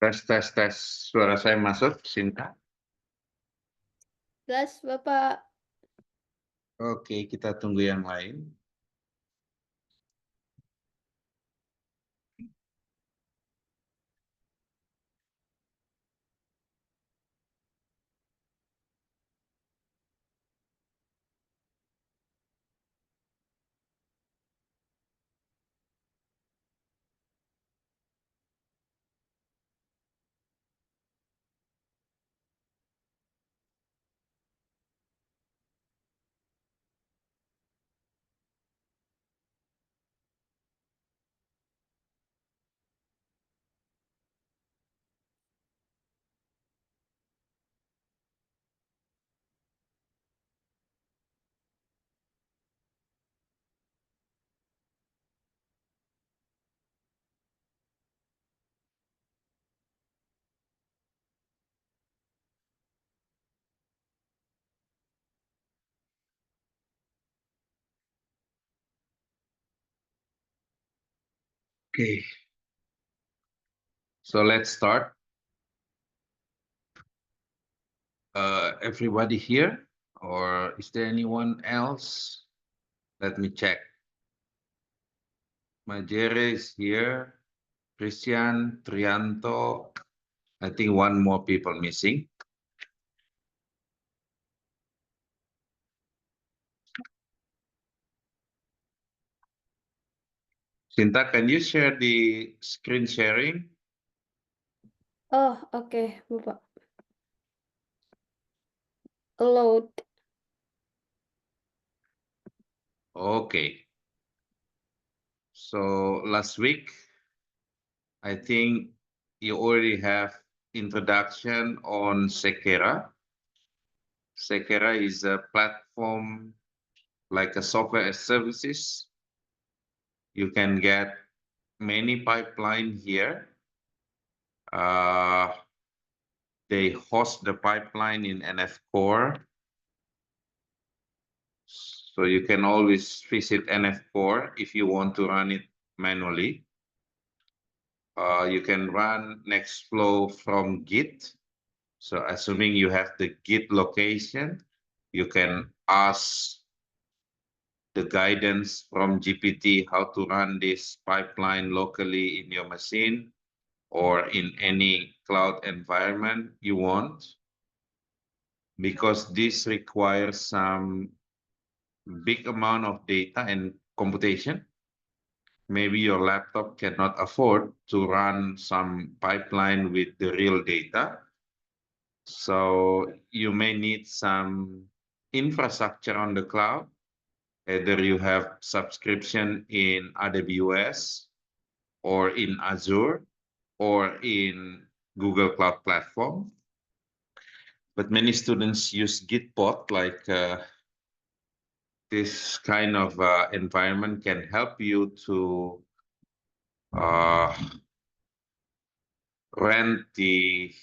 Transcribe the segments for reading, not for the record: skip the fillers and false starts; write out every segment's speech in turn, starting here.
Tes, tes, tes. Suara saya masuk, Sinta. Jelas, Bapak. Oke, kita tunggu yang lain. Okay. So let's start. Everybody here? Or is there anyone else? Let me check. Majere is here. Christian, Trianto. I think one more people missing. Sinta, can you share the screen sharing? Oh, oke, Bapak. Load. Okay. So last week, I think you already have introduction on Sekera. Sekera is a platform like a software as services. You can get many pipeline here. They host the pipeline in NF Core. So you can always visit NF Core if you want to run it manually. You can run Nextflow from Git. So assuming you have the Git location, you can ask the guidance from GPT how to run this pipeline locally in your machine or in any cloud environment you want, because this requires some big amount of data and computation. Maybe your laptop cannot afford to run some pipeline with the real data. So you may need some infrastructure on the cloud. Either you have subscription in AWS or in Azure or in Google Cloud Platform. But many students use Gitbot, like this kind of environment can help you to rent the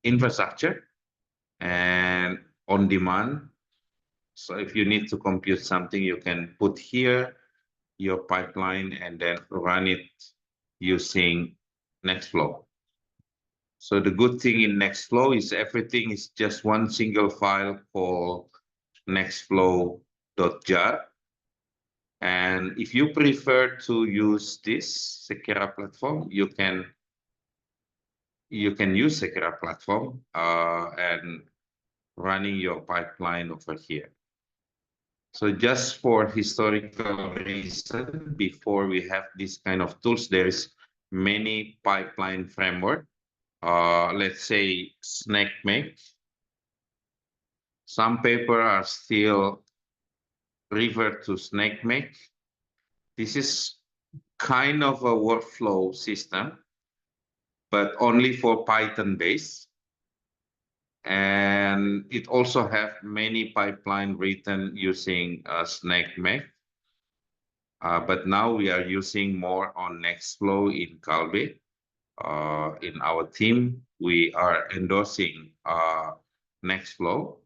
infrastructure and on demand. So if you need to compute something, you can put here your pipeline and then run it using Nextflow. So the good thing in Nextflow is everything is just one single file called nextflow.jar. And if you prefer to use this Sekera platform, you can use Sekera platform and running your pipeline over here. So just for historical reason, before we have this kind of tools, there is many pipeline framework. Let's say SnakeMake. Some paper are still revert to SnakeMake. This is kind of a workflow system, but only for Python based. And it also have many pipeline written using SnakeMake. But now we are using more on Nextflow in Calbe. In our team, we are endorsing Nextflow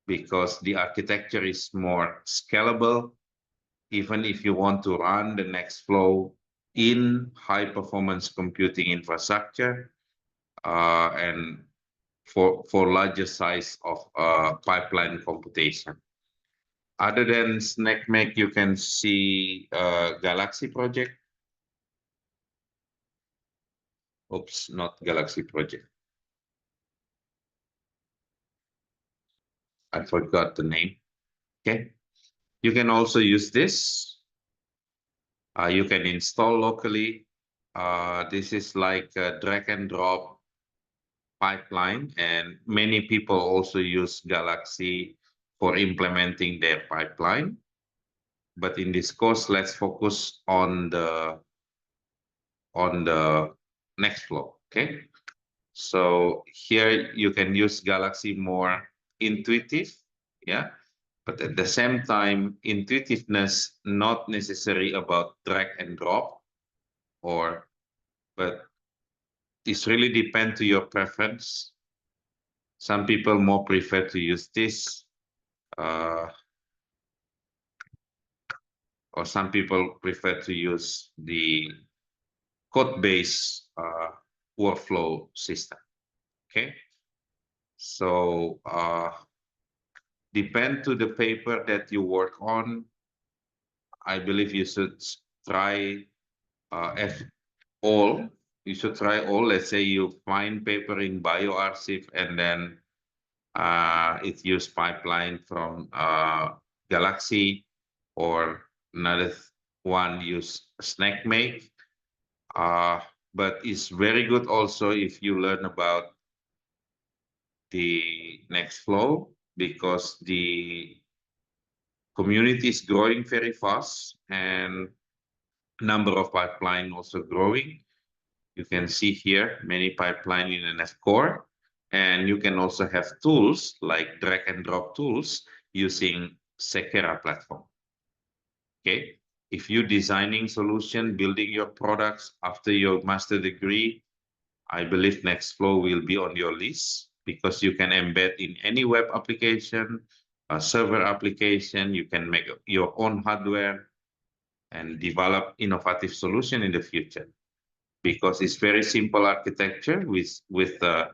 because the architecture is more scalable. Even if you want to run the Nextflow in high performance computing infrastructure, and for larger size of pipeline computation. Other than SnackMake, you can see Galaxy project. Oops, not Galaxy project. I forgot the name. Okay. You can also use this. You can install locally. This is like a drag and drop pipeline, and many people also use Galaxy for implementing their pipeline. But in this course, let's focus on the next flow. Okay. So here you can use Galaxy more intuitive, yeah. But at the same time, intuitiveness not necessary about drag and drop, but it's really depend to your preference. Some people more prefer to use this, or some people prefer to use the code-based workflow system. Okay, so depend to the paper that you work on. I believe you should try if all. You should try all. Let's say you find paper in bioarchive and then it use pipeline from Galaxy, or another one use SnackMake. But it's very good also if you learn about the Nextflow, because the community is growing very fast and number of pipeline also growing. You can see here many pipeline in NF Core, and you can also have tools like drag and drop tools using Sekera platform. Okay, if you're designing solution, building your products after your master degree, I believe Nextflow will be on your list, because you can embed in any web application, a server application. You can make your own hardware and develop innovative solution in the future, because it's very simple architecture with the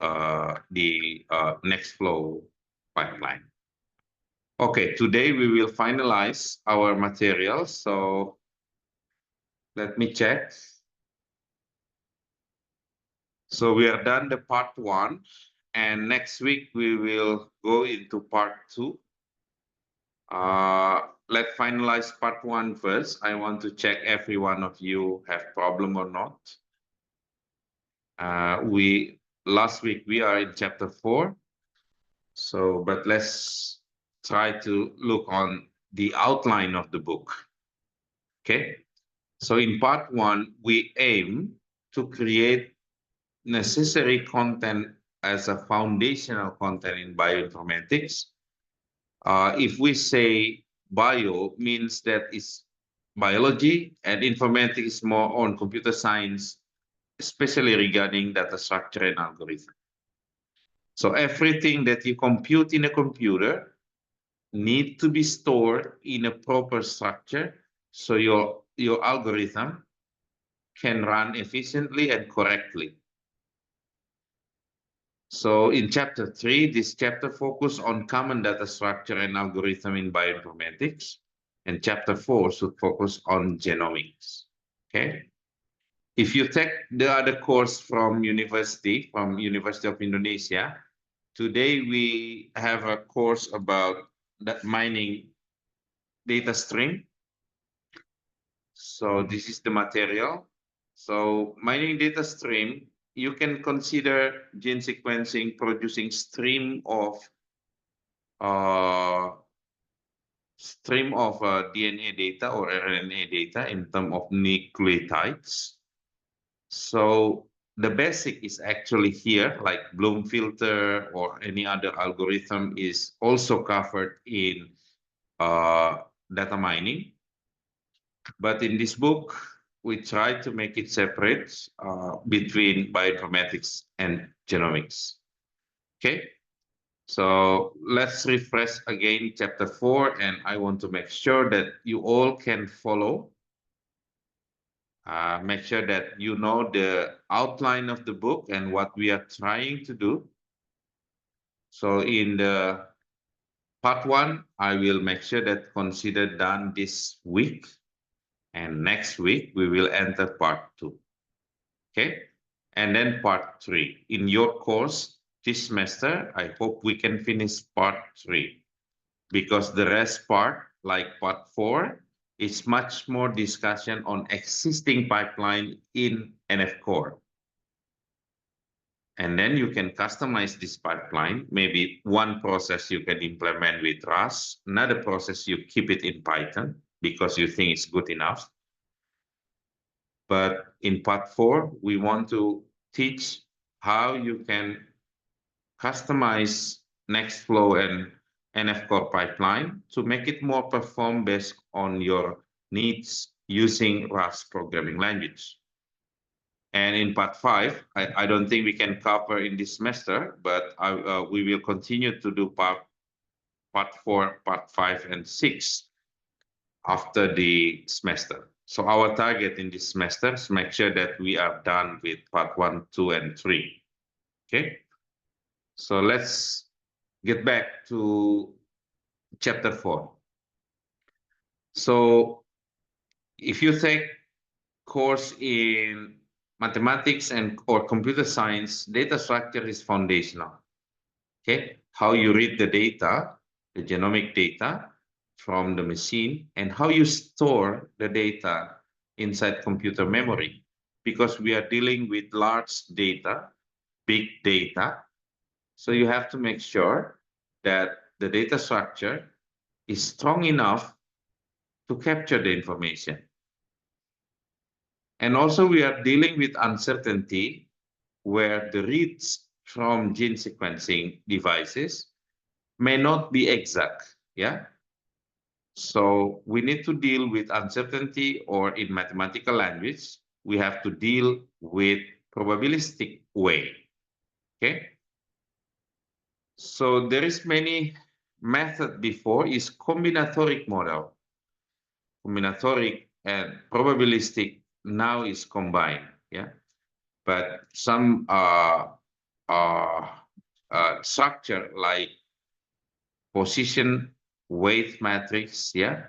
Nextflow pipeline. Okay, today we will finalize our material. So let me check. So we are done the part 1, and next week we will go into part 2. Let's finalize part 1 first. I want to check every one of you have problem or not. Last week we are in chapter 4. So, but let's try to look on the outline of the book. Okay. So in part 1, we aim to create necessary content as a foundational content in bioinformatics. If we say bio means that it's biology, and informatics is more on computer science, especially regarding data structure and algorithm. So everything that you compute in a computer need to be stored in a proper structure, so your algorithm can run efficiently and correctly. So in chapter 3, this chapter focus on common data structure and algorithm in bioinformatics, and chapter 4 should focus on genomics. Okay. If you take the other course from University of Indonesia, today we have a course about that mining data stream. So this is the material. So mining data stream, you can consider gene sequencing producing stream of DNA data or RNA data in terms of nucleotides. So the basic is actually here, like Bloom filter or any other algorithm is also covered in data mining. But in this book, we try to make it separate between bioinformatics and genomics. Okay, so let's refresh again chapter 4, and I want to make sure that you all can follow Make sure that you know the outline of the book and what we are trying to do. So in the part 1, I will make sure that consider done this week. And next week, we will enter part 2. Okay? And then part 3. In your course this semester, I hope we can finish part 3. Because the rest part, like part 4, is much more discussion on existing pipeline in NF Core. And then you can customize this pipeline. Maybe one process you can implement with Rust, another process you keep it in Python because you think it's good enough. But in part 4, we want to teach how you can customize Nextflow and NF Core pipeline to make it more perform based on your needs using Rust programming language. And in part 5, I don't think we can cover in this semester, but we will continue to do part 4, part 5, and 6 after the semester. So our target in this semester is make sure that we are done with part 1, 2, and 3. Okay. So let's get back to chapter 4. So if you take course in mathematics and or computer science, data structure is foundational. Okay, how you read the data, the genomic data from the machine, and how you store the data inside computer memory, because we are dealing with large data, big data. So you have to make sure that the data structure is strong enough to capture the information. And also we are dealing with uncertainty where the reads from gene sequencing devices may not be exact, yeah? So we need to deal with uncertainty, or in mathematical language, we have to deal with probabilistic way, okay? So there is many method before is combinatoric model. Combinatoric and probabilistic now is combined, yeah? But some structure like position weight matrix, yeah,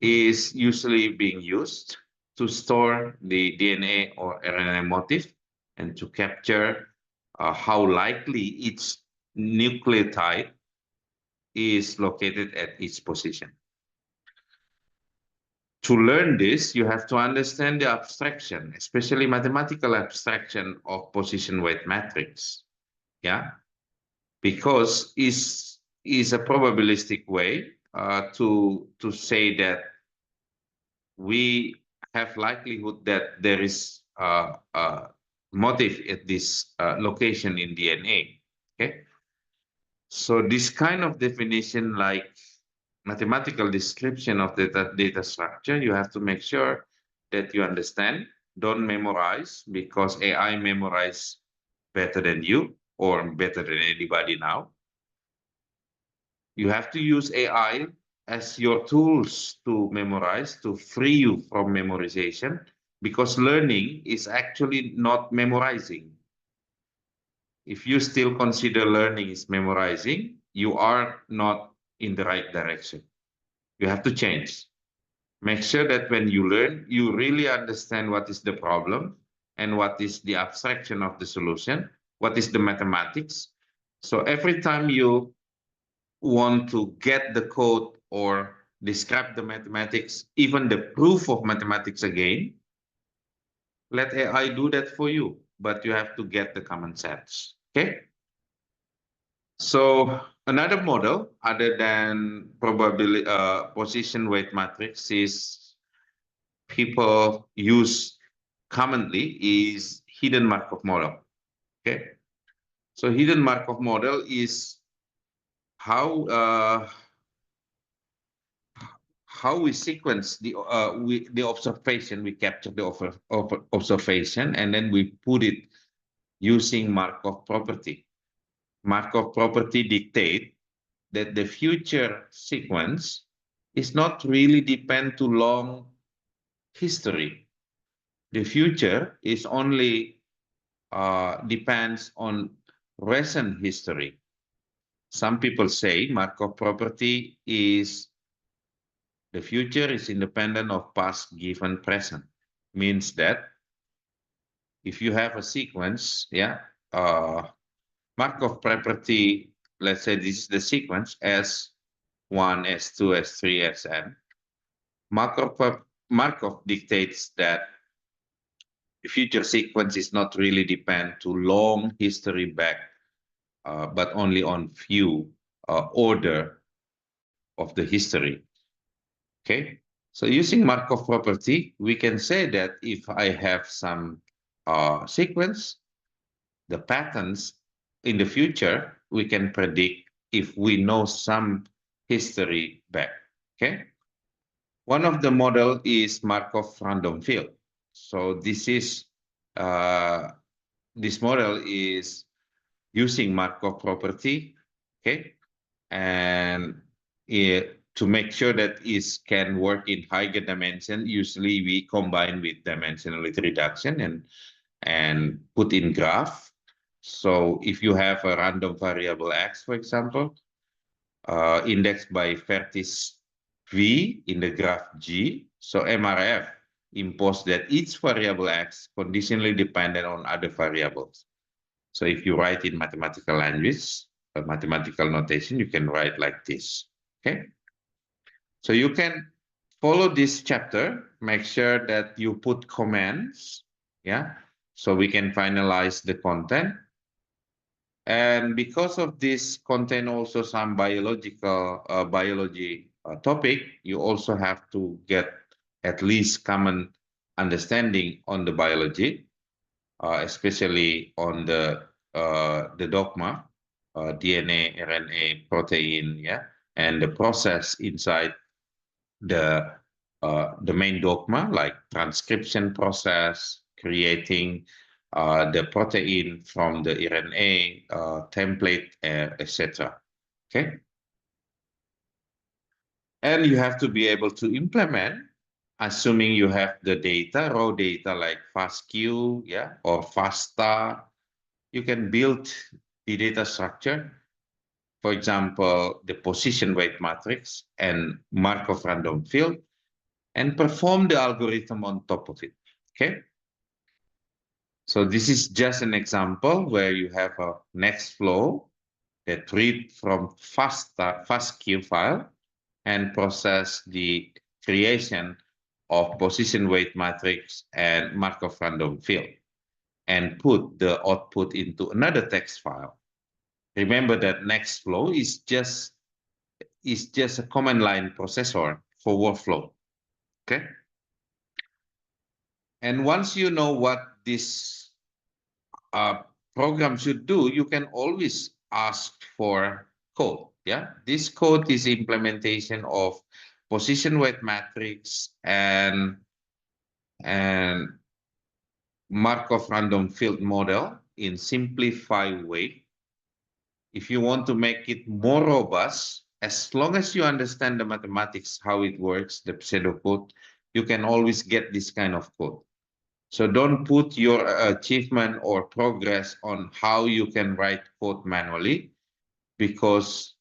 is usually being used to store the DNA or RNA motif and to capture how likely each nucleotide is located at each position. To learn this, you have to understand the abstraction, especially mathematical abstraction of position weight matrix. Yeah, because is a probabilistic way to say that we have likelihood that there is a motif at this location in DNA. Okay, so this kind of definition, like mathematical description of data structure, you have to make sure that you understand. Don't memorize, because AI memorize better than you or better than anybody now. You have to use AI as your tools to memorize, to free you from memorization, because learning is actually not memorizing. If you still consider learning is memorizing, you are not in the right direction. You have to change. Make sure that when you learn, you really understand what is the problem and what is the abstraction of the solution, what is the mathematics. So every time you want to get the code or describe the mathematics, even the proof of mathematics again, let AI do that for you, but you have to get the common sense, okay? So another model other than probability position weight matrix is people use commonly is hidden Markov model, okay? So hidden Markov model is how we sequence the observation. We capture the observation and then we put it using Markov property. Markov property dictate that the future sequence is not really depend to long history. The future is only depends on recent history. Some people say Markov property is the future is independent of past given present. Means that if you have a sequence, yeah, Markov property, let's say this is the sequence S1, S2, S3, Sn. Markov dictates that the future sequence is not really depend to long history back, but only on few order of the history. Okay, so using Markov property, we can say that if I have some sequence, the patterns in the future, we can predict if we know some history back. Okay, one of the model is Markov random field. So this model is using Markov property. Okay, and to make sure that it can work in higher dimension, usually we combine with dimensionality reduction and put in graph. So if you have a random variable x, for example, indexed by vertex v in the graph G, so MRF impose that each variable x conditionally dependent on other variables. So if you write in mathematical language, mathematical notation, you can write like this. Okay. So you can follow this chapter, make sure that you put comments. Yeah. So we can finalize the content. And because of this content also some biology topic, you also have to get at least common understanding on the biology, especially on the dogma, DNA, RNA, protein, yeah, and the process inside the main dogma, like transcription process, creating the protein from the RNA template, etc. Okay, and you have to be able to implement, assuming you have the data, raw data like FASTQ, yeah, or FASTA. You can build the data structure, for example, the position weight matrix and Markov random field, and perform the algorithm on top of it. Okay. So this is just an example where you have a next flow that read from FASTQ file and process the creation of position weight matrix and Markov random field and put the output into another text file. Remember that next flow is just a command line processor for workflow. Okay. And once you know what this program should do, you can always ask for code. Yeah, this code is implementation of position weight matrix and Markov random field model in simplified way. If you want to make it more robust, as long as you understand the mathematics, how it works, the pseudocode, you can always get this kind of code. So don't put your achievement or progress on how you can write code manually, because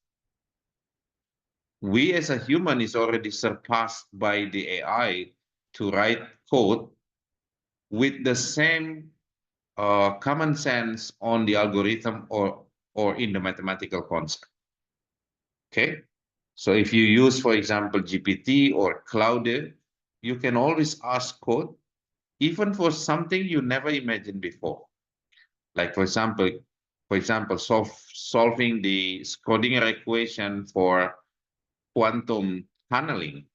we as a human is already surpassed by the AI to write code with the same common sense on the algorithm or in the mathematical concept. Okay, so if you use, for example, GPT or Claude, you can always ask code even for something you never imagined before. Like for example, solving the Schrodinger equation for quantum tunneling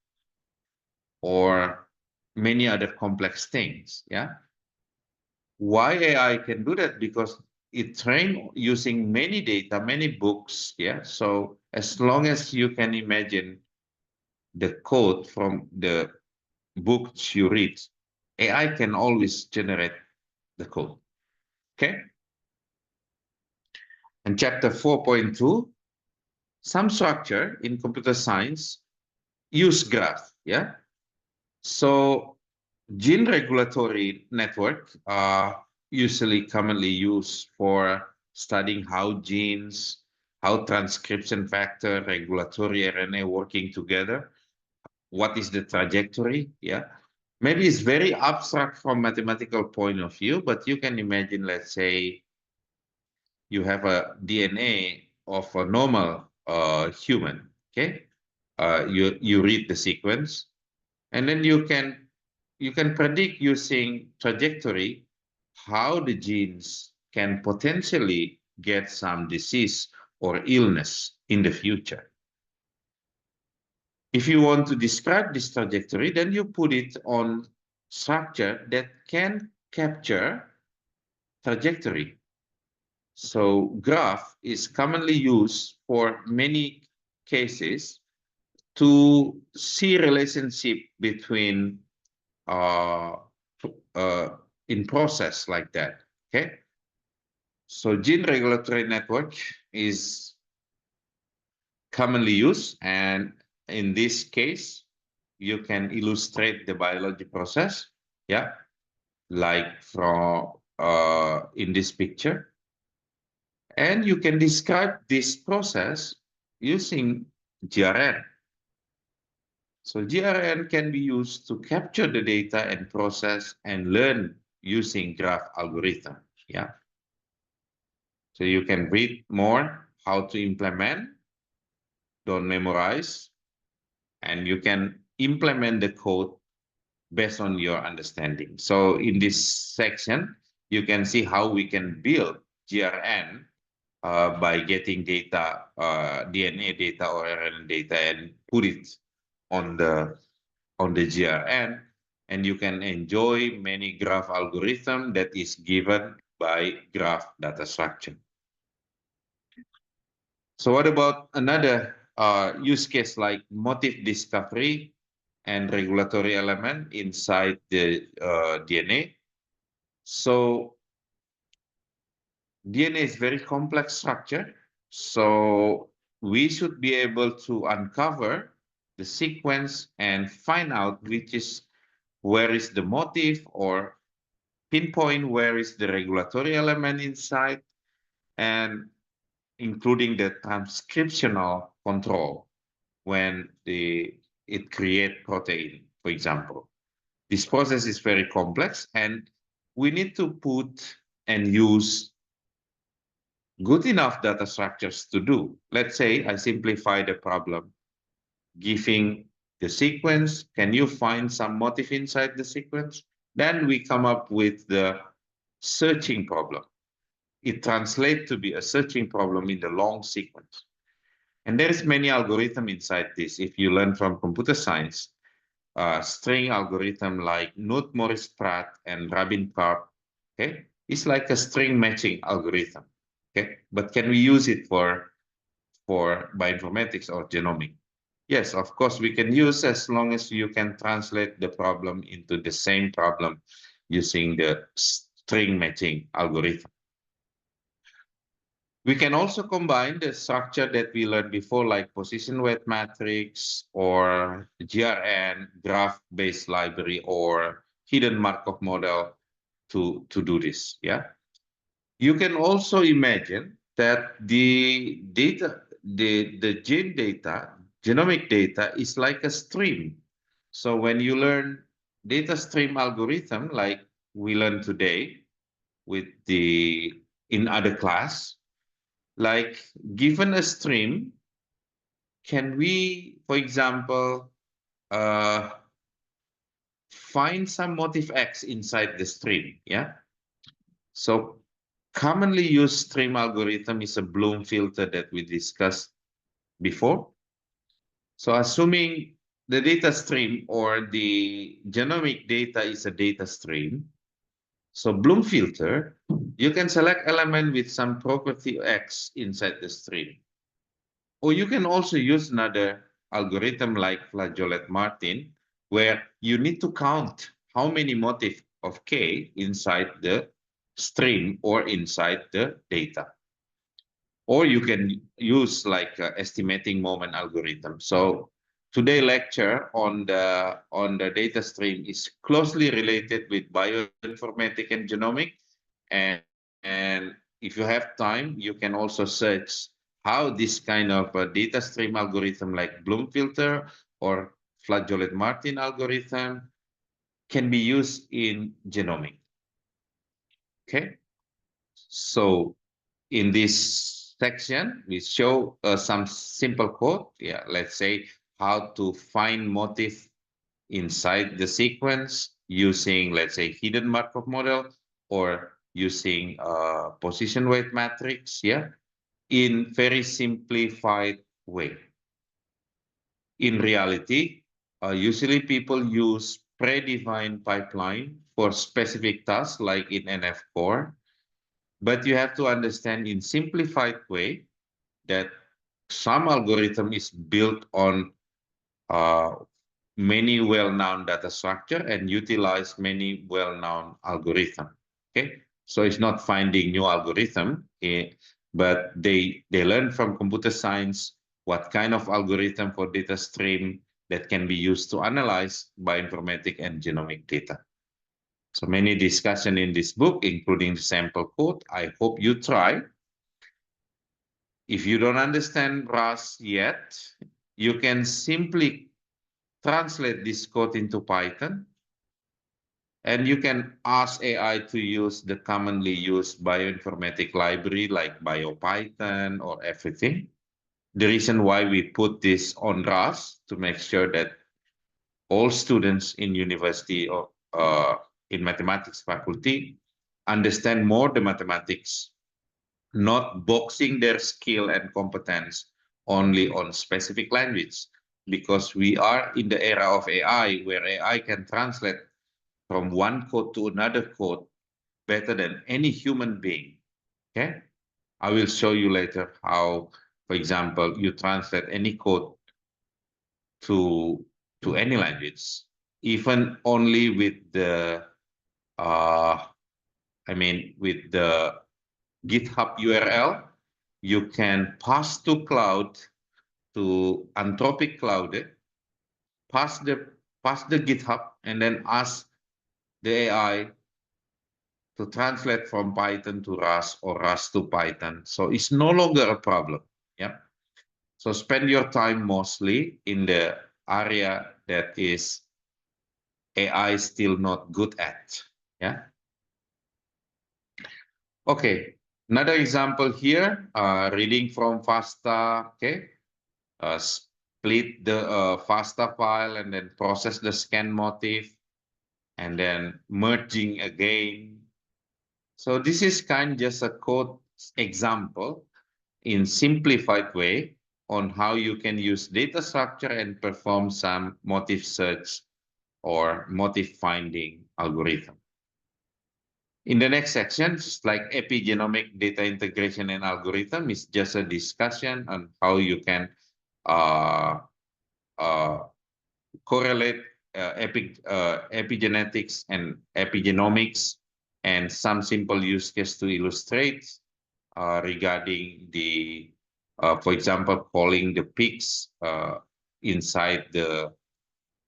or many other complex things. Yeah. Why AI can do that? Because it trained using many data, many books. Yeah. So as long as you can imagine the code from the books you read, AI can always generate the code. Okay. And chapter 4.2, some structure in computer science use graph. Yeah. So Gene regulatory network are usually commonly used for studying how genes, how transcription factor, regulatory RNA working together. What is the trajectory? Yeah. Maybe it's very abstract from mathematical point of view, but you can imagine, let's say, you have a DNA of a normal human. Okay. You read the sequence, and then you can predict using trajectory how the genes can potentially get some disease or illness in the future. If you want to describe this trajectory, then you put it on structure that can capture trajectory. So graph is commonly used for many cases to see relationship between uh, in process like that. Okay. So gene regulatory network is commonly used, and in this case, you can illustrate the biology process. Yeah, like from in this picture, and you can describe this process using GRN. So GRN can be used to capture the data and process and learn using graph algorithm. Yeah. So you can read more how to implement, don't memorize, and you can implement the code based on your understanding. So in this section, you can see how we can build GRN by getting data, DNA data or RNA data, and put it on the GRN, and you can enjoy many graph algorithm that is given by graph data structure. So what about another use case like motif discovery and regulatory element inside the DNA? So DNA is very complex structure. So we should be able to uncover the sequence and find out where is the motif, or pinpoint where is the regulatory element inside, and including the transcriptional control when it create protein, for example. This process is very complex, and we need to put and use good enough data structures to do. Let's say I simplify the problem, giving the sequence, can you find some motif inside the sequence? Then we come up with the searching problem. It translates to be a searching problem in the long sequence. And there is many algorithm inside this. If you learn from computer science, string algorithm like Knut Morris Pratt and Rabin Karp, okay, it's like a string matching algorithm. Okay, but can we use it for bioinformatics or genomics? Yes, of course we can use, as long as you can translate the problem into the same problem using the string matching algorithm. We can also combine the structure that we learned before, like position weight matrix or GRN, graph-based library, or hidden Markov model to do this. Yeah. You can also imagine that the data, the gene data, genomic data is like a stream. So when you learn data stream algorithm, like we learned today with in other class, like given a stream, can we, for example, uh, find some motif X inside the stream? Yeah. So commonly used stream algorithm is a Bloom filter that we discussed before. So assuming the data stream or the genomic data is a data stream, so Bloom filter, you can select element with some property X inside the stream. Or you can also use another algorithm like Flageolet-Martin, where you need to count how many motifs of K inside the string or inside the data. Or you can use like estimating moment algorithm. So Today's lecture on the data stream is closely related with bioinformatics and genomics. And if you have time, you can also search how this kind of data stream algorithm like Bloom filter or flageolet-Martin algorithm can be used in genomics. Okay, so in this section, we show some simple code. Yeah, let's say how to find motif inside the sequence using, let's say, hidden Markov model or using position weight matrix, yeah, in very simplified way. In reality, usually people use predefined pipeline for specific tasks like in NF4, but you have to understand in simplified way that some algorithm is built on uh, many well-known data structure and utilize many well-known algorithm. Okay, so it's not finding new algorithm, but they learn from computer science what kind of algorithm for data stream that can be used to analyze bioinformatic and genomic data. So many discussion in this book, including the sample code. I hope you try. If you don't understand Rust yet, you can simply translate this code into Python, and you can ask AI to use the commonly used bioinformatic library like BioPython or everything. The reason why we put this on Rust to make sure that all students in university or in mathematics faculty understand more the mathematics, not boxing their skill and competence only on specific language, because we are in the era of AI where AI can translate from one code to another code better than any human being. Okay, I will show you later how, for example, you translate any code to any language, even only with the uh, with the GitHub URL, you can pass to cloud, to Anthropic Cloud, pass the GitHub, and then ask the AI to translate from Python to Rust or Rust to Python. So it's no longer a problem. Yeah. So spend your time mostly in the area that is AI still not good at. Yeah. Okay. Another example here, reading from FASTA. Okay. Split the FASTA file and then process the scan motif and then merging again. So this is kind of just a code example in simplified way on how you can use data structure and perform some motif search or motif finding algorithm. In the next section, just like epigenomic data integration and algorithm, is just a discussion on how you can uh, uh, correlate epigenetics and epigenomics, and some simple use case to illustrate regarding the, for example, calling the peaks inside the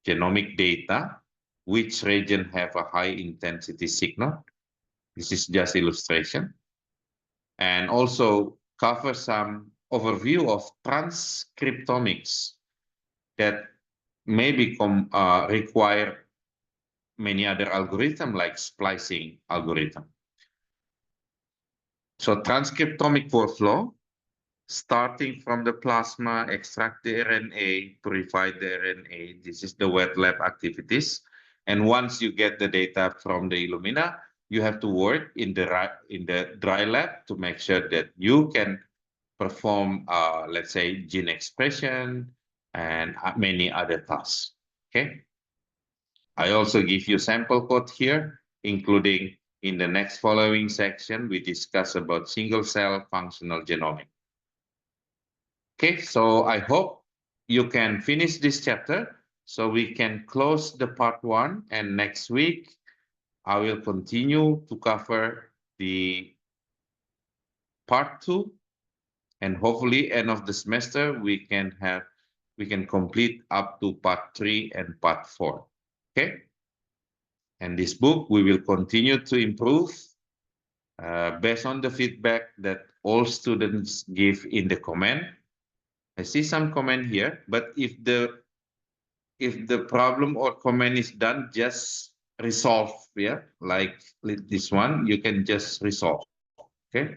genomic data, which region have a high intensity signal. This is just illustration. And also cover some overview of transcriptomics that may become require many other algorithms like splicing algorithm. So transcriptomic workflow, starting from the plasma, extract the RNA, purify the RNA. This is the wet lab activities. And once you get the data from the Illumina, you have to work in the dry lab to make sure that you can perform, let's say, gene expression and many other tasks. Okay. I also give you sample code here, including in the next following section, we discuss about single cell functional genomics. Okay, so I hope you can finish this chapter so we can close the part 1, and next week I will continue to cover the part 2, and hopefully end of the semester we can have we can complete up to part 3 and part 4. Okay. And this book, we will continue to improve based on the feedback that all students give in the comment. I see some comment here, but if the problem or comment is done, just resolve. Yeah, like this one, you can just resolve. Okay.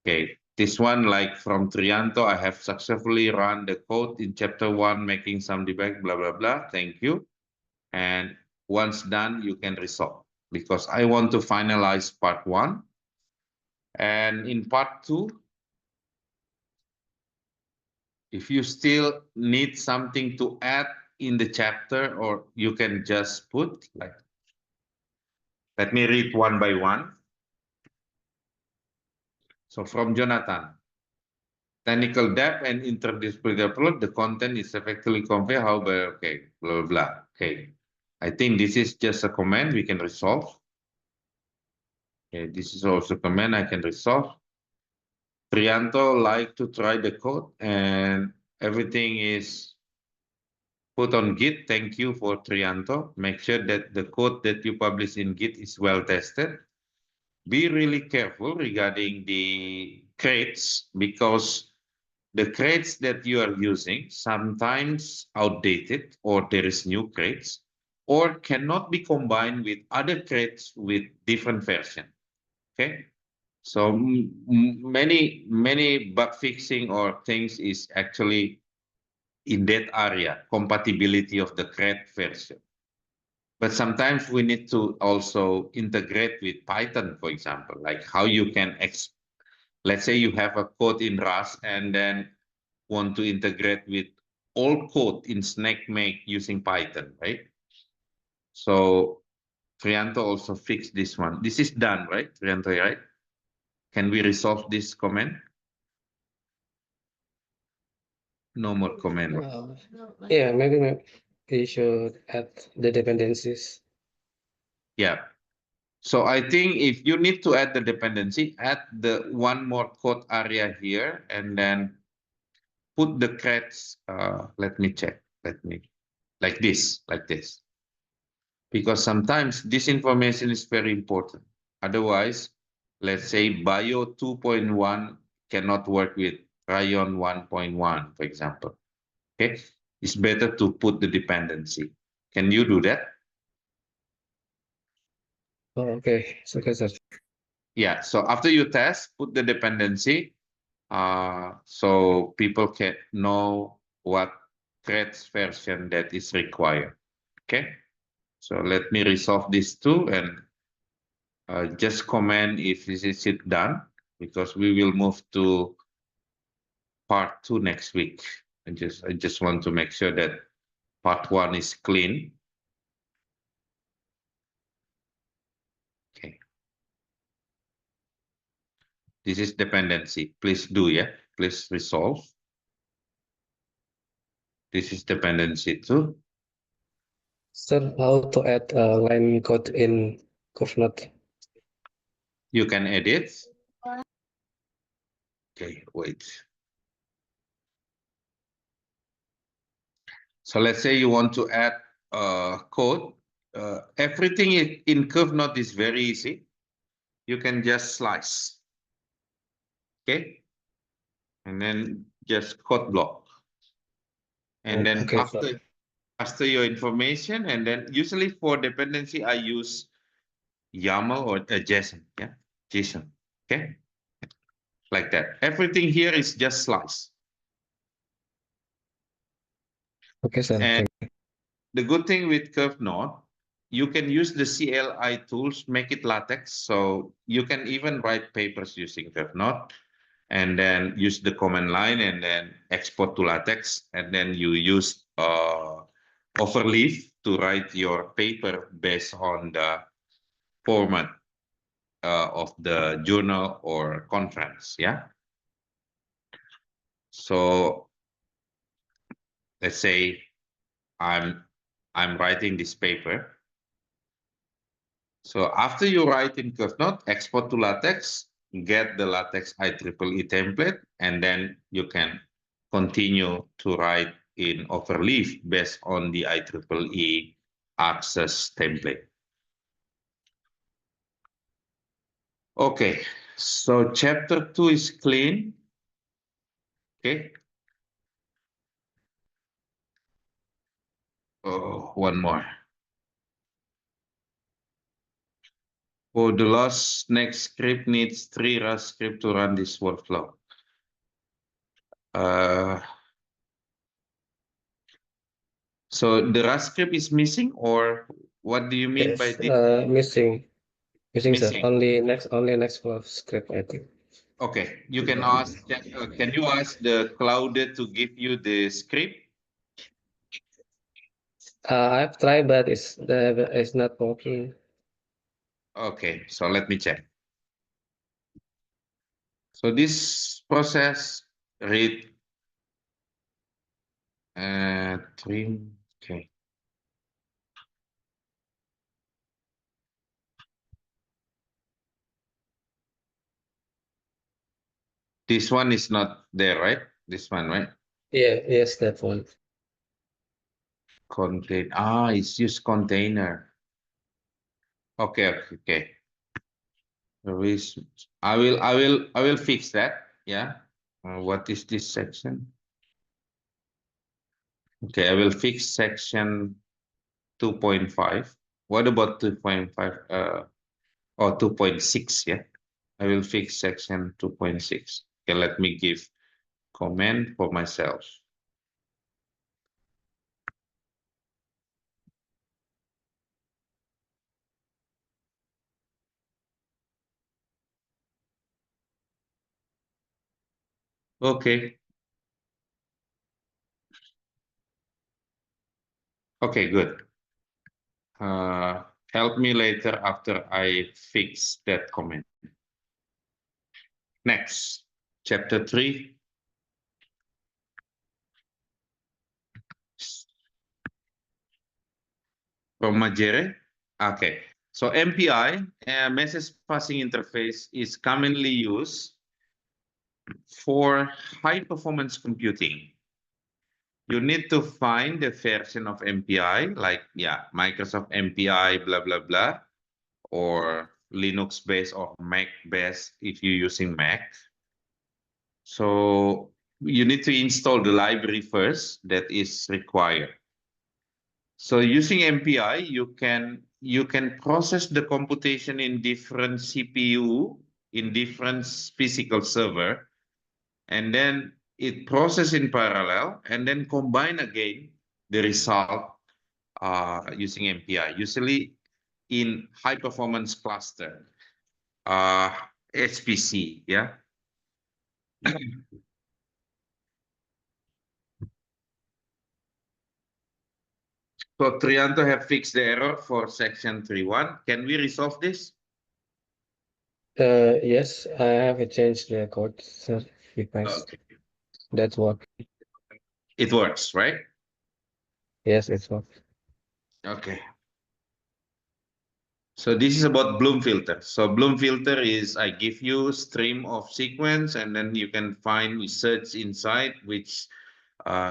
Okay. This one, like from Trianto, I have successfully run the code in chapter 1, making some debug, blah, blah, blah. Thank you. And once done, you can resolve because I want to finalize part 1. And in part 2, if you still need something to add in the chapter, or you can just put like, let me read one by one. So from Jonathan, technical depth and interdisciplinary approach, the content is effectively conveyed, however, okay, blah, blah, blah. Okay. I think this is just a comment we can resolve. Okay, this is also a comment I can resolve. Trianto like to try the code and everything is put on Git. Thank you for Trianto. Make sure that the code that you publish in Git is well tested. Be really careful regarding the crates because the crates that you are using sometimes outdated or there is new crates or cannot be combined with other crates with different version. Okay. So many bug fixing or things is actually in that area, compatibility of the crate version. But sometimes we need to also integrate with Python, for example, like how you can, let's say you have a code in Rust and then want to integrate with all code in SnakeMake using Python, right? So Trianto also fixed this one. This is done, right, Trianto, right? Can we resolve this comment? No more comment. Yeah, maybe we should add the dependencies. Yeah. So I think if you need to add the dependency, add the one more code area here and then put the crates. Let me check. Let me like this. Because sometimes this information is very important. Otherwise, let's say Bio 2.1 cannot work with Rayon 1.1, for example. Okay, it's better to put the dependency. Can you do that? Oh, okay. So, okay, sir. Yeah. So after you test, put the dependency, so people can know what threads version that is required. Okay. So let me resolve this too and just comment if this is it done because we will move to part 2 next week. I just want to make sure that part 1 is clean. Okay. This is dependency. Please do, yeah. Please resolve. This is dependency too. Sir, how to add line code in CoveNote? You can edit. Okay, wait. So let's say you want to add code. Everything in CurveNote is very easy. You can just slice. Okay. And then just code block. And then Okay, sir. after your information, and then usually for dependency, I use YAML or JSON. Yeah, JSON. Okay. Like that. Everything here is just slice. Okay, sir. And Thank you. the good thing with CurveNote, you can use the CLI tools, make it LaTeX. So you can even write papers using CurveNote and then use the command line and then export to LaTeX. And then you use Overleaf to write your paper based on the format of the journal or conference. Yeah. So let's say I'm writing this paper. So after you write in CurveNote, export to LaTeX, get the LaTeX IEEE template, and then you can continue to write in overleaf based on the IEEE access template. Okay, so chapter 2 is clean. Okay. Oh, one more. For the last next script needs 3 Rust script to run this workflow. So the Rust script is missing, or what do you mean by Yes, this? missing, sir. Missing. Only next flow script, I think. Okay, you can ask. Can you ask the cloud to give you the script? I've tried, but it's not working. Okay, so let me check. So this process read trim. Okay. This one is not there, right? This one, right? Yeah, yes, that one. Contain. Ah, it's just container. Okay, okay. I will fix that. Yeah. What is this section? Okay, I will fix section 2.5. What about 2.5? Or 2.6? Yeah. I will fix section 2.6. Okay, let me give comment for myself. Okay. Okay, good. Help me later after I fix that comment. Next, chapter 3. From Majere. Okay. So MPI, message passing interface, is commonly used for high performance computing. You need to find the version of MPI, like, yeah, Microsoft MPI, blah, blah, blah, or Linux based or Mac based if you're using Mac. So you need to install the library first that is required. So using MPI, you can process the computation in different CPU, in different physical server, and then it process in parallel and then combine again the result using MPI, usually in high performance cluster, HPC, yeah. So Trianto have fixed the error for section 3.1. Can we resolve this? Yes, I have changed the code, sir, because Okay. that's what. It works, right? Yes, it's what. Okay. So this is about Bloom filter. So Bloom filter is I give you stream of sequence and then you can find search inside which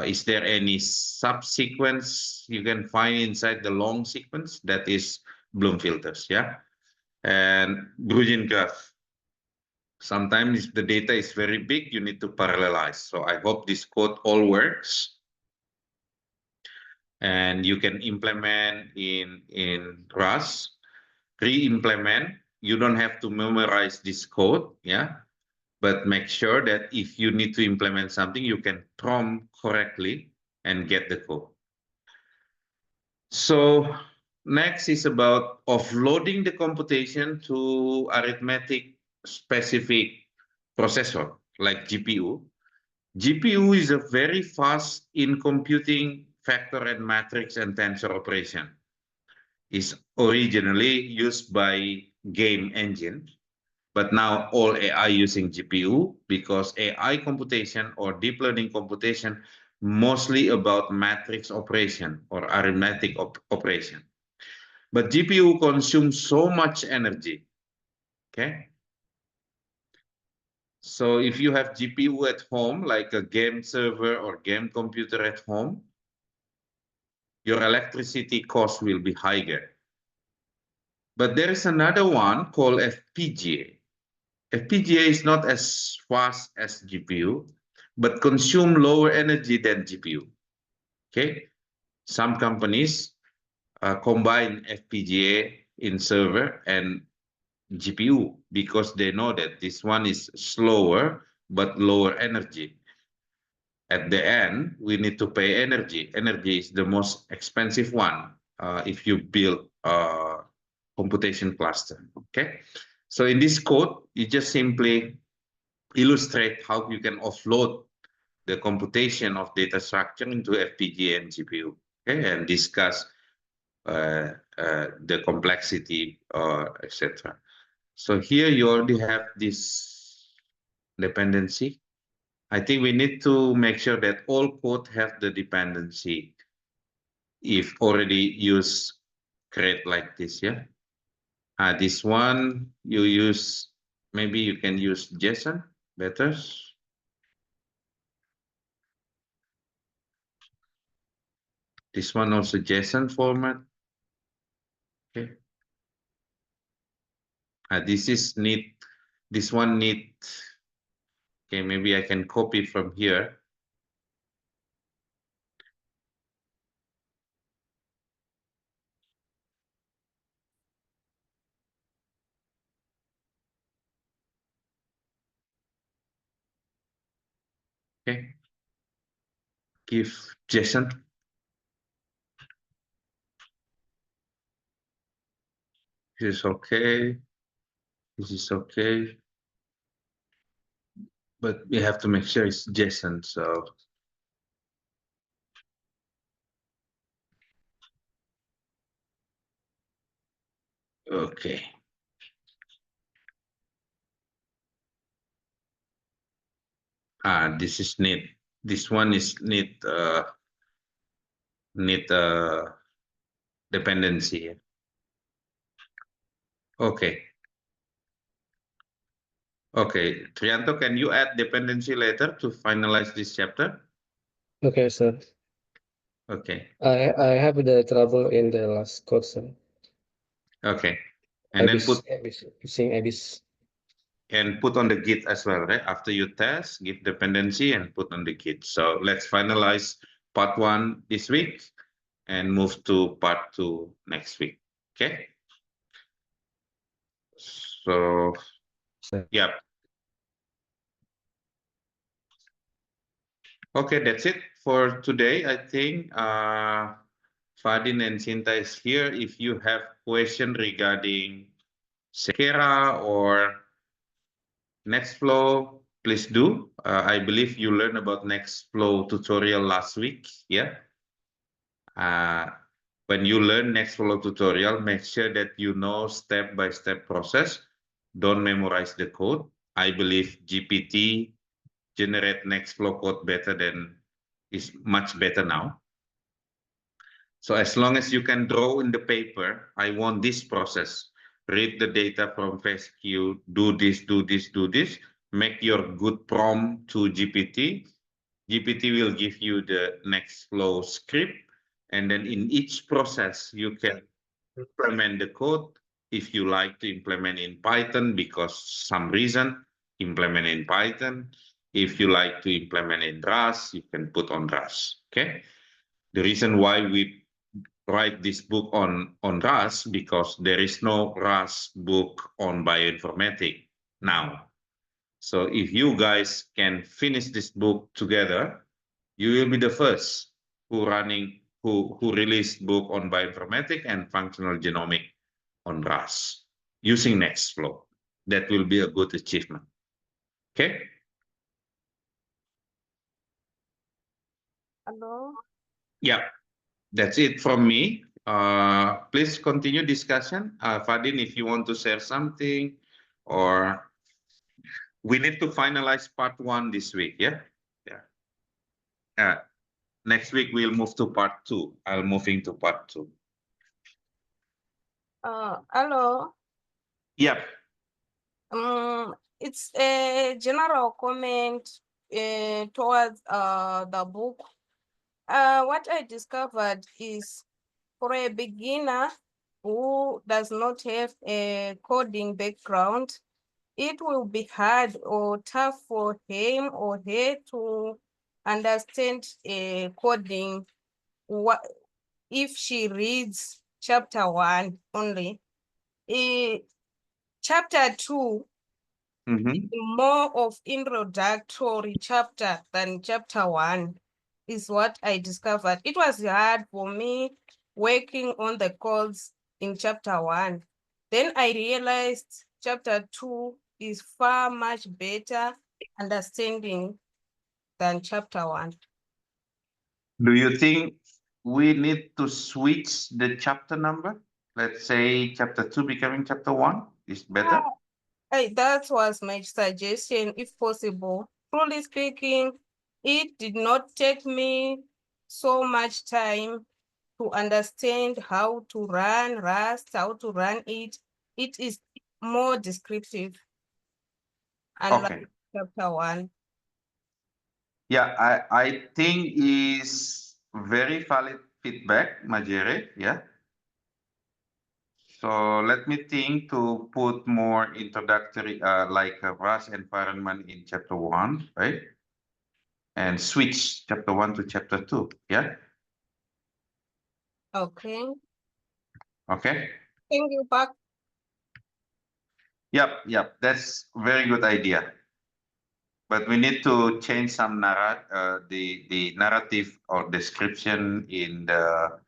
is there any subsequence you can find inside the long sequence. That is Bloom filters, yeah. And Bruijn graph. Sometimes if the data is very big, you need to parallelize. So I hope this code all works. And you can implement in Rust, re-implement. You don't have to memorize this code, yeah. But make sure that if you need to implement something, you can prompt correctly and get the code. So next is about offloading the computation to arithmetic specific processor like GPU. GPU is a very fast in computing factor and matrix and tensor operation. Is originally used by game engine, but now all AI using GPU because AI computation or deep learning computation mostly about matrix operation or arithmetic operation. But GPU consumes so much energy, okay? So if you have GPU at home, like a game server or game computer at home, your electricity cost will be higher. But there is another one called FPGA. FPGA is not as fast as GPU, but consume lower energy than GPU. Okay, some companies combine FPGA in server and GPU because they know that this one is slower but lower energy. At the end, we need to pay energy. Energy is the most expensive one if you build a computation cluster. Okay, so in this code, you just simply illustrate how you can offload the computation of data structure into FPGA and GPU. Okay, and discuss the complexity, etc. So here you already have this dependency. I think we need to make sure that all code have the dependency if already use create like this, yeah. This one you use, maybe you can use JSON better. This one also JSON format. Okay. This is need, this one need, okay, maybe I can copy from here. Okay. Give JSON. This is okay. This is okay. But we have to make sure it's JSON, so. Okay. This is need. This one is need dependency. Okay. Okay, Trianto, can you add dependency later to finalize this chapter? Okay, sir. Okay. I have the trouble in the last code, sir. Okay. And then put using Abyss. and put on the Git as well, right? After you test, give dependency and put on the Git. So let's finalize part 1 this week and move to part 2 next week. Okay. So, yeah. Okay, that's it for today. I think Fadin and Sinta is here. If you have question regarding Sekera or Nextflow, please do. I believe you learned about Nextflow tutorial last week. Yeah. When you learn Nextflow tutorial, make sure that you know step-by-step process. Don't memorize the code. I believe GPT generate Nextflow code better than is much better now. So as long as you can draw in the paper, I want this process. Read the data from FASTQ, do this, do this, do this. Make your good prompt to GPT. GPT will give you the Nextflow script. And then in each process, you can implement the code. If you like to implement in Python because some reason, implement in Python. If you like to implement in Rust, you can put on Rust. Okay. The reason why we write this book on Rust because there is no Rust book on bioinformatics now. So if you guys can finish this book together, you will be the first who released book on bioinformatics and functional genomics on Rust using Nextflow. That will be a good achievement. Okay. Hello. Yeah, that's it from me. Please continue discussion. Fadin, if you want to share something, or we need to finalize part 1 this week. Yeah. Yeah. Next week we'll move to part 2. I'll moving to part 2. Hello. Yep. it's a general comment towards the book. What I discovered is for a beginner who does not have a coding background, it will be hard or tough for him or her to understand coding if she reads chapter 1 only. Chapter 2 Mhm. more of introductory chapter than chapter 1 is what I discovered. It was hard for me working on the codes in chapter 1. Then I realized chapter 2 is far much better understanding than chapter 1. Do you think we need to switch the chapter number? Let's say chapter 2 becoming chapter 1 is better? That was my suggestion, if possible. Truly speaking, it did not take me so much time to understand how to run Rust, how to run it. It is more descriptive, unlike Okay. chapter 1. Yeah, I think is very valid feedback, Majere. Yeah. So let me think to put more introductory, like a Rust environment in chapter 1, right? And switch chapter 1 to chapter 2. Yeah. Okay. Okay. Thank you, Pak. Yep. That's very good idea. But we need to change some the narrative or description in the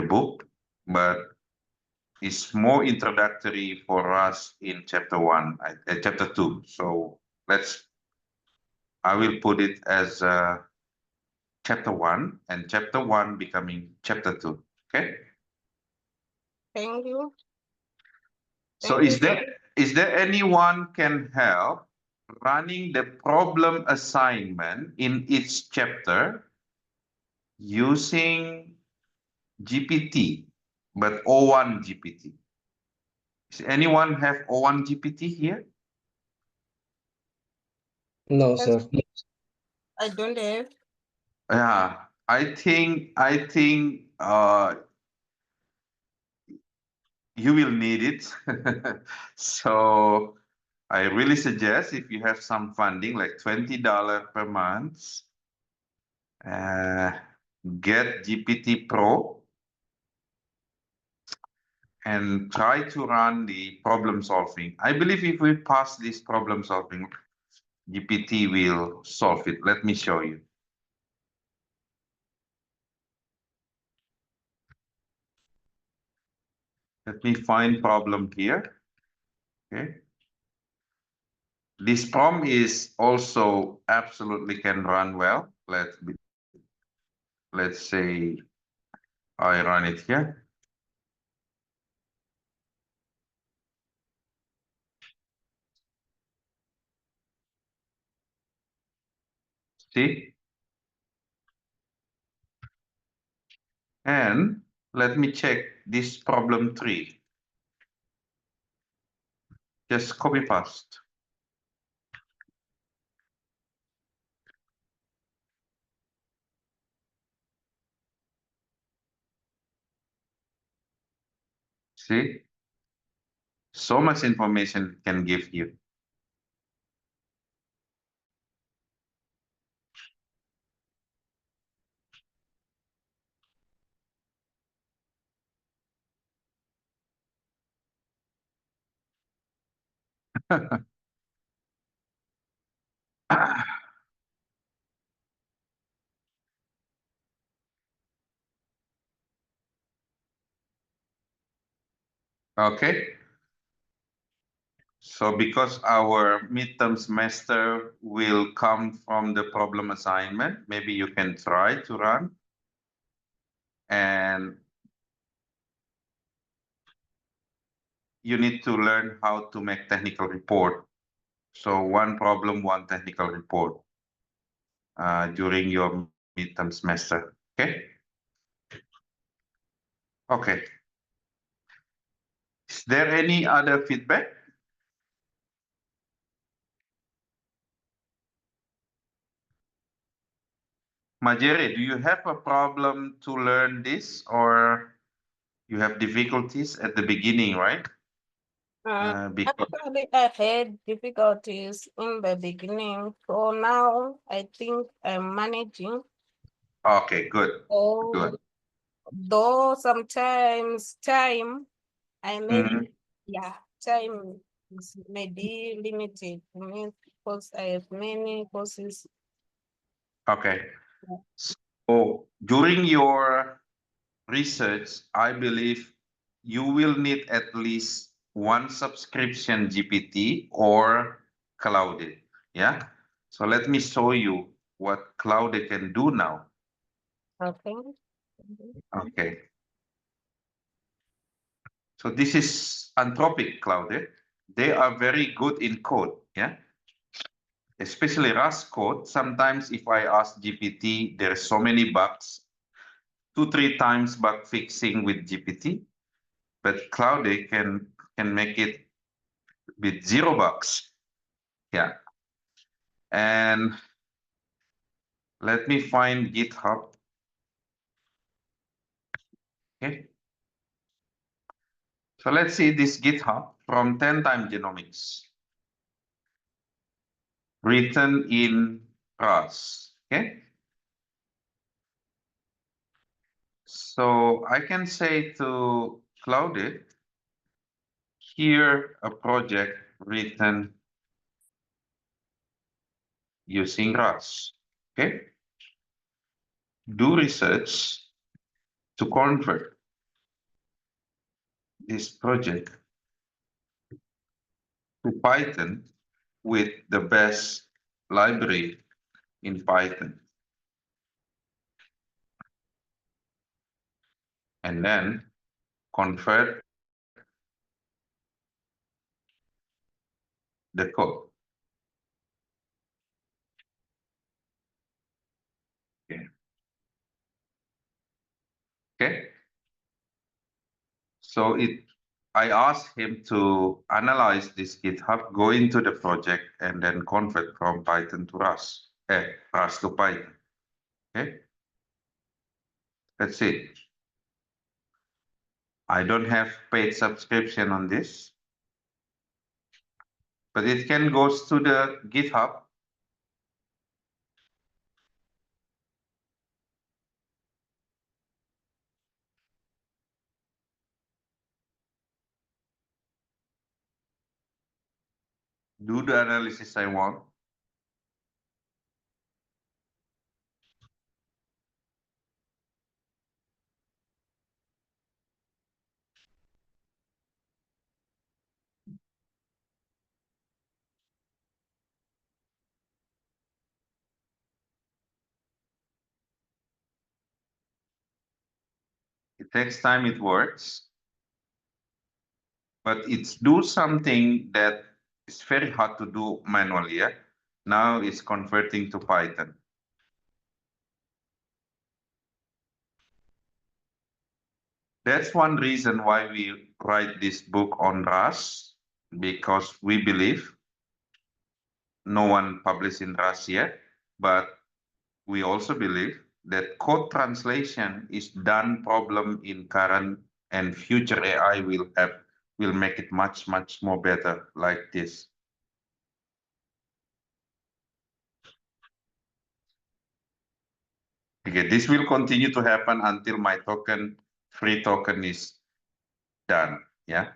book, but it's more introductory for us in chapter 1, chapter 2. So I will put it as chapter 1 and chapter 1 becoming chapter 2. Okay. Thank you. So Thank you. is there anyone can help running the problem assignment in each chapter using GPT, but O1 GPT? Does anyone have O1 GPT here? No, Yes, sir. I don't have. Yeah, I think you will need it. So I really suggest if you have some funding, like $20 per month, uh, get GPT Pro and try to run the problem solving. I believe if we pass this problem solving, GPT will solve it. Let me show you. Let me find problem here. Okay. This prompt is also absolutely can run well. Let's say I run it here. See? And let me check this problem 3. Just copy paste. See? So much information it can give you. Okay. So because our midterm semester will come from the problem assignment, maybe you can try to run. And you need to learn how to make technical report. So one problem, one technical report during your midterm semester. Okay. Okay. Is there any other feedback? Majere, do you have a problem to learn this, or you have difficulties at the beginning, right? Because Actually, I had difficulties in the beginning, so now I think I'm managing. okay, good, Oh, good. though sometimes time I may Mhm. yeah, time is maybe limited to me because I have many courses. Okay. So during your research, I believe you will need at least one subscription GPT or Clouded. Yeah. So let me show you what Clouded can do now. Okay. Okay. So this is Anthropic Clouded. They are very good in code. Yeah. Especially Rust code. Sometimes if I ask GPT, there's so many bugs, 2-3 times bug fixing with GPT, but Cloudy can make it with 0 bugs. Yeah. And let me find GitHub. Okay. So let's see this GitHub from 10 time genomics written in Rust. Okay. So I can say to Cloudy, here a project written using Rust. Okay. Do research to convert this project to Python with the best library in Python. And then convert the code. Okay. Okay. So I asked him to analyze this GitHub, go into the project, and then convert from Python to Rust. Rust to Python. Okay. That's it. I don't have paid subscription on this, but it can go to the GitHub. Do the analysis I want. It takes time, it works, but it's do something that is very hard to do manually. Yeah? Now it's converting to Python. That's one reason why we write this book on Rust, because we believe no one published in Rust yet, but we also believe that code translation is done problem in current and future AI will make it much, much more better like this. Okay, this will continue to happen until my free token is done. Yeah.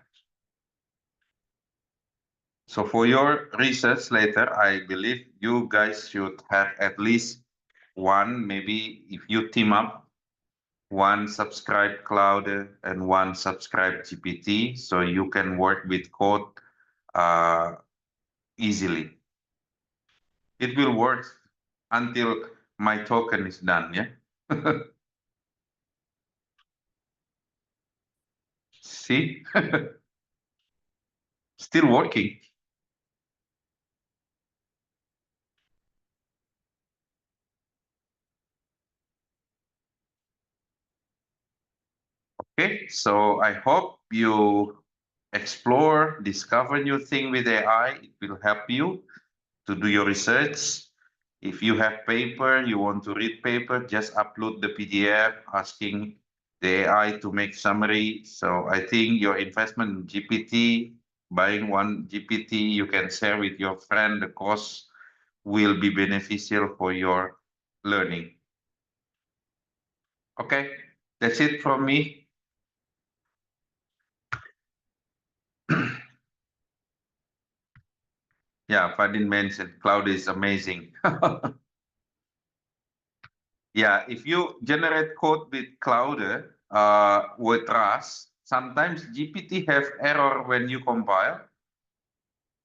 So for your research later, I believe you guys should have at least one, maybe if you team up, one subscribe Cloud and one subscribe GPT, so you can work with code easily. It will work until my token is done, yeah? See? Still working. Okay, so I hope you explore, discover new thing with AI. It will help you to do your research. If you have paper, you want to read paper, just upload the PDF asking the AI to make summary. So I think your investment in GPT, buying one GPT, you can share with your friend, the cost will be beneficial for your learning. Okay, that's it from me. Yeah, Fadin mentioned cloud is amazing. Yeah, if you generate code with Cloud, with Rust, sometimes GPT have error when you compile,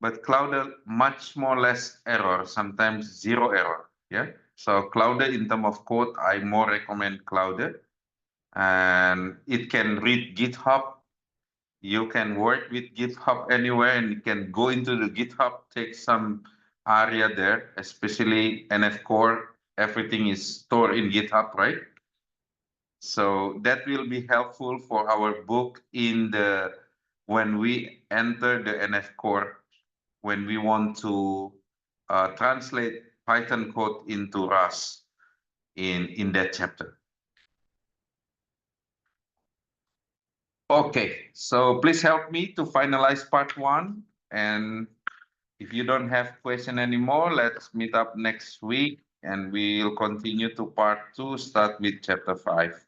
but Cloud much more less error, sometimes zero error. Yeah, so Cloud in terms of code, I more recommend Cloud, and it can read GitHub. You can work with GitHub anywhere, and you can go into the GitHub, take some area there, especially NF Core. Everything is stored in GitHub, right? So that will be helpful for our book in the when we enter the NF Core, when we want to translate Python code into Rust in that chapter. Okay, so please help me to finalize part 1. And if you don't have question anymore, let's meet up next week and we'll continue to part 2, start with chapter 5.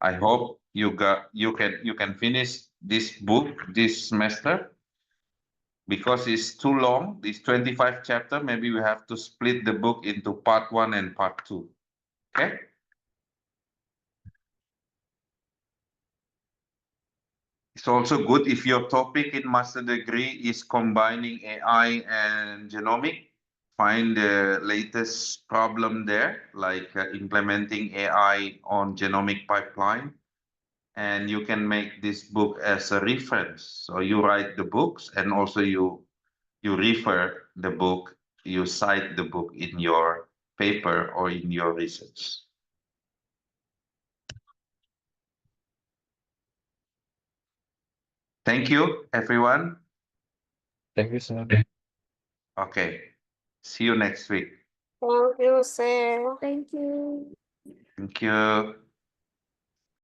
I hope you can finish this book this semester, because it's too long. This 25 chapter, maybe we have to split the book into part 1 and part 2. Okay? It's also good if your topic in master degree is combining AI and genomic. Find the latest problem there, like implementing AI on genomic pipeline. And you can make this book as a reference. So you write the books and also you refer the book, you cite the book in your paper or in your research. Thank you, everyone. Thank you, sir. Okay, see you next week. Thank you, sir. Thank you. Thank you.